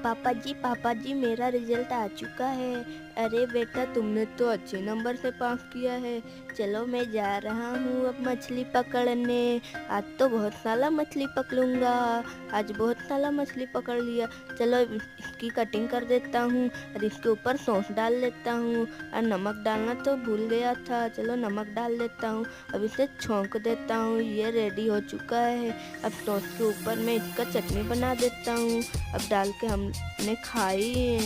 पापा जी मेरा रिजल्ट आ चुका है। अरे बेटा तुमने तो अच्छे नंबर से पास किया है। चलो मैं जा रहा हूँ अब मछली पकड़ने। आज तो बहुत सारा मछली पकड़ूंगा। आज बहुत सारा मछली पकड़ लिया। चलो इसकी कटिंग कर देता हूँ और इसके ऊपर सॉस डाल देता हूँ। और नमक डालना तो भूल गया था, चलो नमक डाल देता हूँ। अब इसे छौंक देता हूँ, ये रेडी हो चुका है। अब सॉस के ऊपर मैं इसका चटनी बना देता हूँ। अब डाल के हमने खाई।